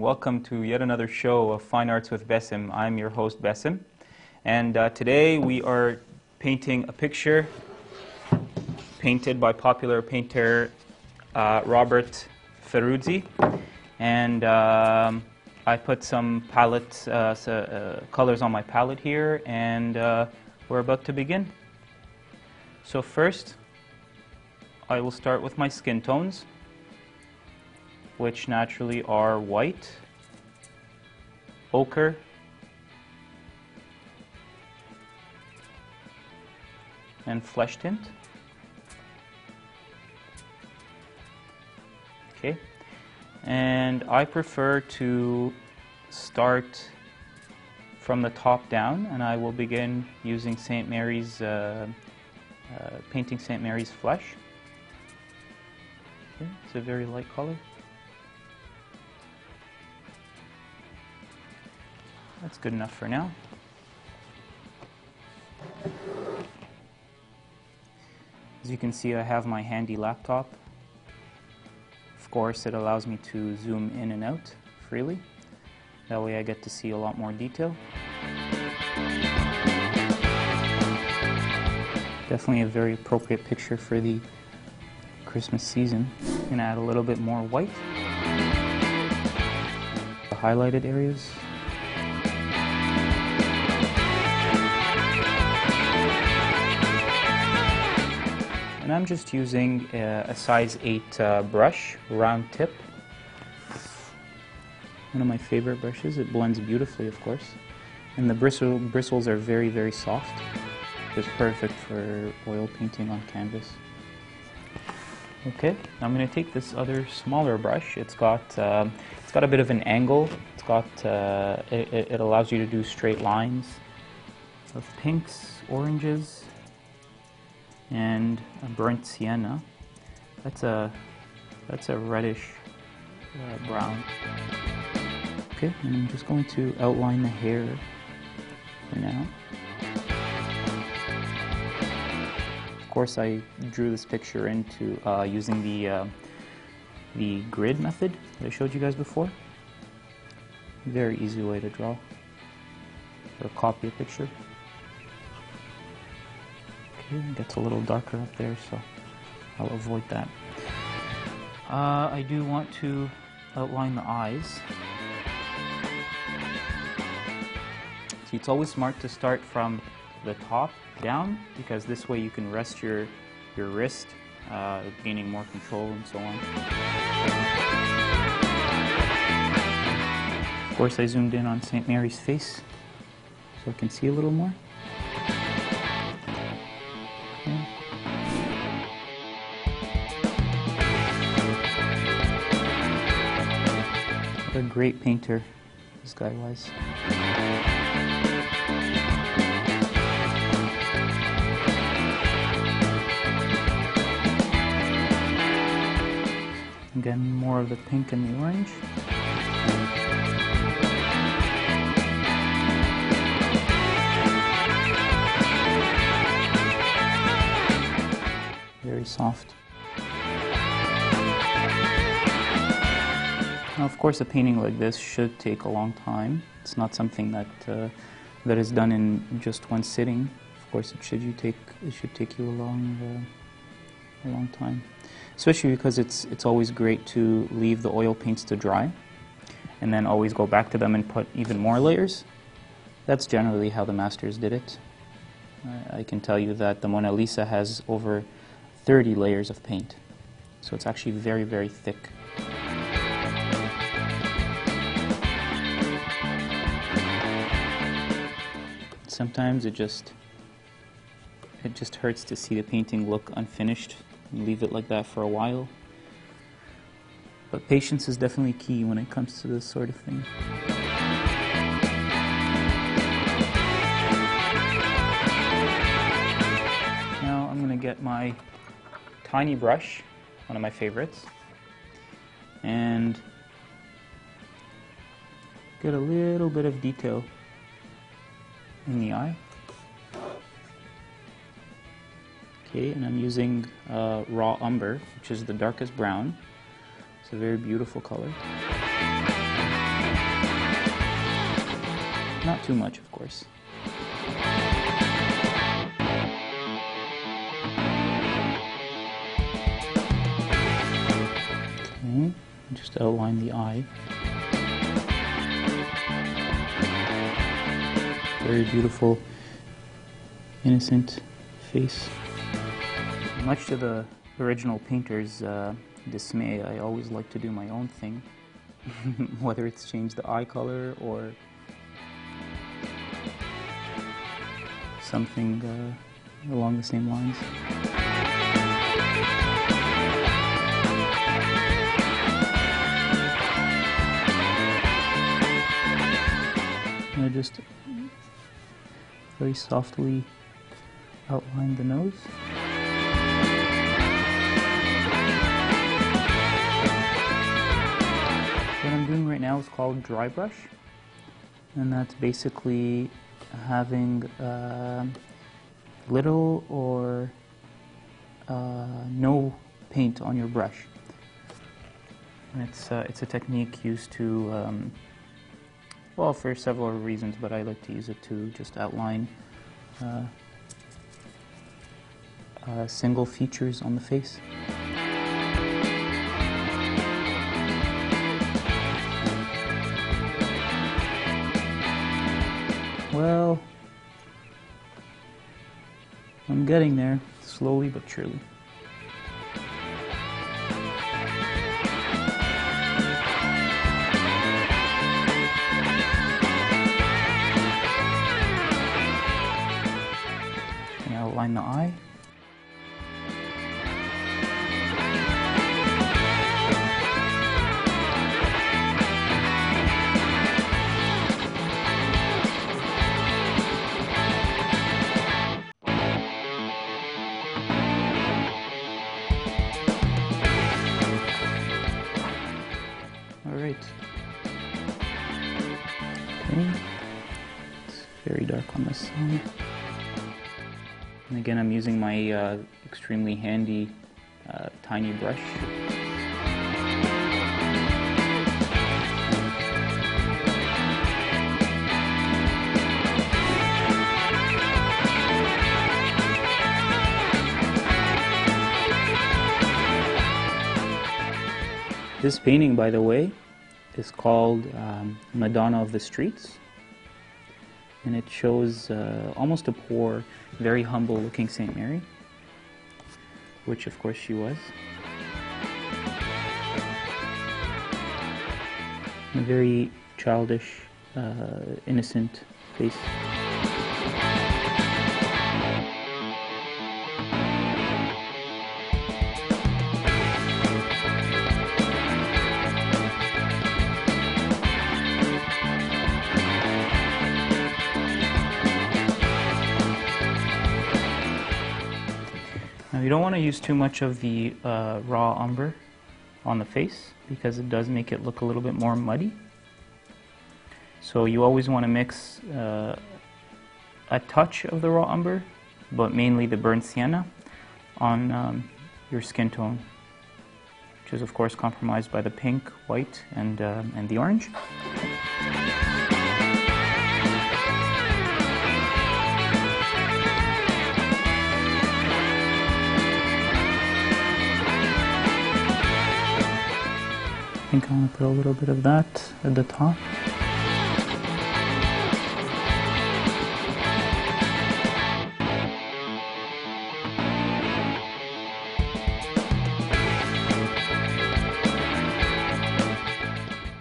welcome to yet another show of Fine Arts with Besim. I'm your host, Besim, and today we are painting a picture painted by popular painter Robert Ferruzzi, and I put some palette colors on my palette here, and we're about to begin. So first, I will start with my skin tones, which naturally are white, ochre, and flesh tint. Okay, and I prefer to start from the top down, and I will begin using St. Mary's, painting St. Mary's flesh. Okay, it's a very light color. That's good enough for now. As you can see, I have my handy laptop. Of course, it allows me to zoom in and out freely. That way I get to see a lot more detail. Definitely a very appropriate picture for the Christmas season. I'm going to add a little bit more white. The highlighted areas. And I'm just using a size 8 brush, round tip. One of my favorite brushes. It blends beautifully, of course. And the bristles are very, very soft. It's perfect for oil painting on canvas. Okay, I'm going to take this other smaller brush. It's got a bit of an angle. It's got it allows you to do straight lines of pinks, oranges, and a burnt sienna. That's a reddish brown. Okay, and I'm just going to outline the hair for now. Of course, I drew this picture into using the grid method that I showed you guys before. Very easy way to draw or copy a picture. Okay, it gets a little darker up there, so I'll avoid that. I do want to outline the eyes. See, it's always smart to start from the top down, because this way you can rest your wrist, gaining more control and so on. Of course, I zoomed in on St. Mary's face so I can see a little more. Okay. What a great painter this guy was. Again, more of the pink and the orange. Very soft. Now, of course, a painting like this should take a long time. It's not something that that is done in just one sitting. Of course, it should take you a long time. Especially because it's always great to leave the oil paints to dry and then always go back to them and put even more layers. That's generally how the masters did it. I can tell you that the Mona Lisa has over 30 layers of paint, so it's actually very, very thick. Sometimes it just hurts to see the painting look unfinished and leave it like that for a while. But patience is definitely key when it comes to this sort of thing. Now I'm going to get my tiny brush, one of my favorites, and get a little bit of detail in the eye. Okay, and I'm using raw umber, which is the darkest brown. It's a very beautiful color. too much, of course. Okay, just outline the eye. Very beautiful, innocent face. Much to the original painter's dismay, I always like to do my own thing, whether it's change the eye color or something along the same lines. I just very softly outline the nose. What I'm doing right now is called dry brush, and that's basically having little or no paint on your brush. And it's a technique used to well, for several reasons, but I like to use it to just outline single features on the face. Well, I'm getting there, slowly but surely. Outline the eye. All right. Okay. It's very dark on this side. And again, I'm using my extremely handy tiny brush. This painting, by the way, is called Madonna of the Streets. And it shows almost a poor, very humble looking St. Mary, which of course she was. A very childish, innocent face. Now you don't want to use too much of the raw umber on the face because it does make it look a little bit more muddy. So you always want to mix a touch of the raw umber, but mainly the burnt sienna on your skin tone, which is of course compromised by the pink, white, and the orange. I think I'm going to put a little bit of that at the top.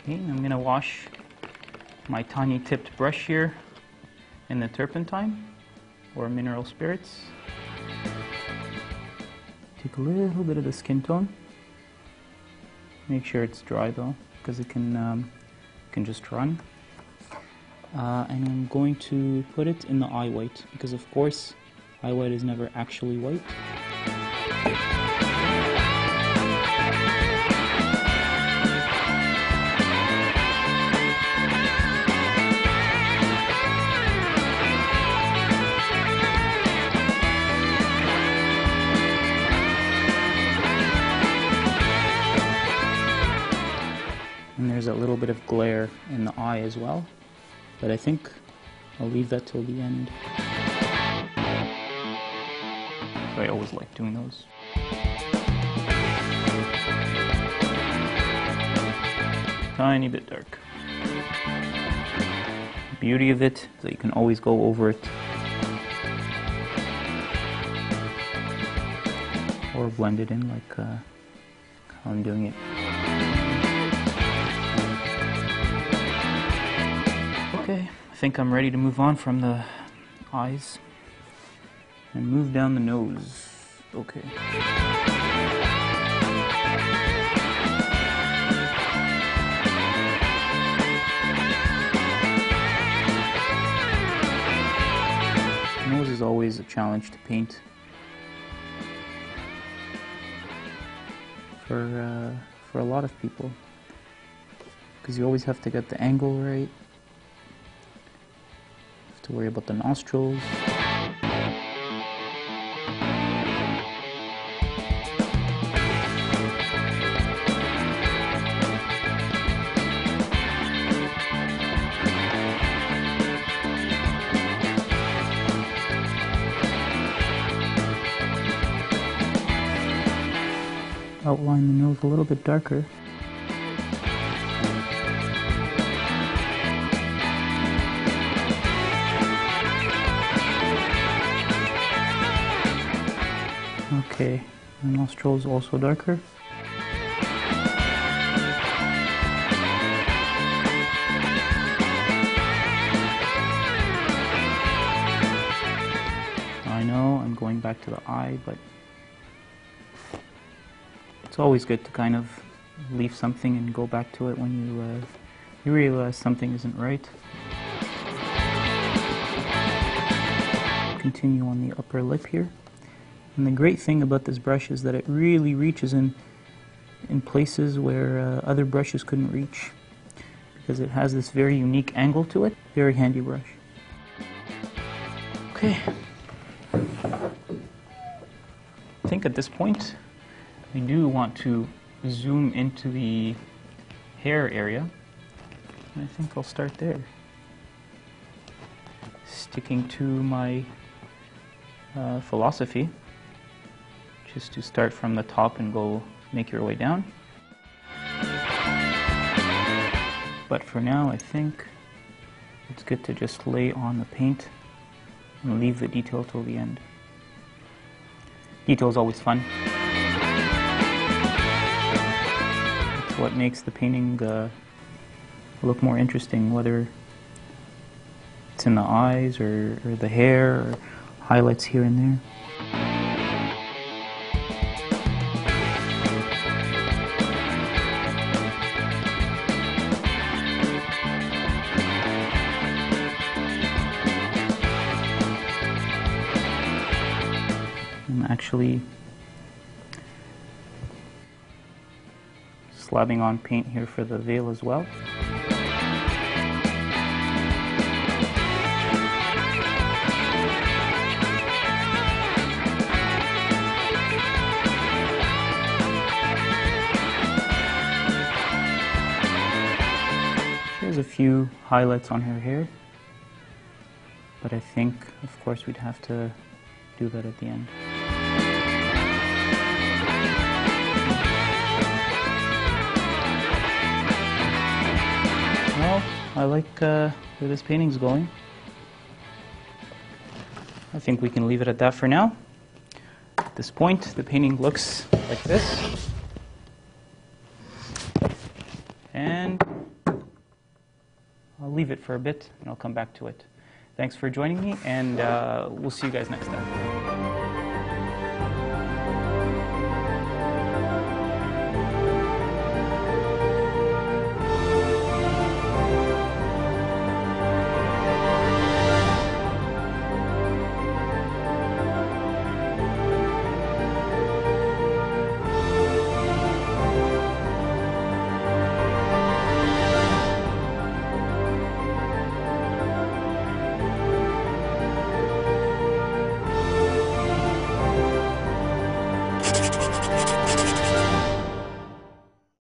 Okay, I'm going to wash my tiny tipped brush here in the turpentine or mineral spirits. Take a little bit of the skin tone. Make sure it's dry though, because it can just run. And I'm going to put it in the eye white, because of course eye white is never actually white. And there's a little bit of glare in the eye as well, but I think I'll leave that till the end. So I always like doing those. Tiny bit dark. The beauty of it is that you can always go over it or blend it in like how I'm doing it. Okay, I think I'm ready to move on from the eyes and move down the nose. Okay. Nose is always a challenge to paint for a lot of people, because you always have to get the angle right. You have to worry about the nostrils. Outline the nose a little bit darker. Okay, the nostrils also darker. I know I'm going back to the eye, but it's always good to kind of leave something and go back to it when you realize something isn't right. Continue on the upper lip here. And the great thing about this brush is that it really reaches in places where other brushes couldn't reach, because it has this very unique angle to it. Very handy brush. Okay. I think at this point I do want to zoom into the hair area, and I think I'll start there. Sticking to my philosophy, just to start from the top and go make your way down. But for now, I think it's good to just lay on the paint and leave the detail till the end. Detail is always fun. It's what makes the painting look more interesting, whether it's in the eyes or the hair or highlights here and there. I'm actually slabbing on paint here for the veil as well. There's a few highlights on her hair, but I think, of course, we'd have to do that at the end. Well, I like where this painting's going. I think we can leave it at that for now. At this point, the painting looks like this. And I'll leave it for a bit and I'll come back to it. Thanks for joining me, and we'll see you guys next time.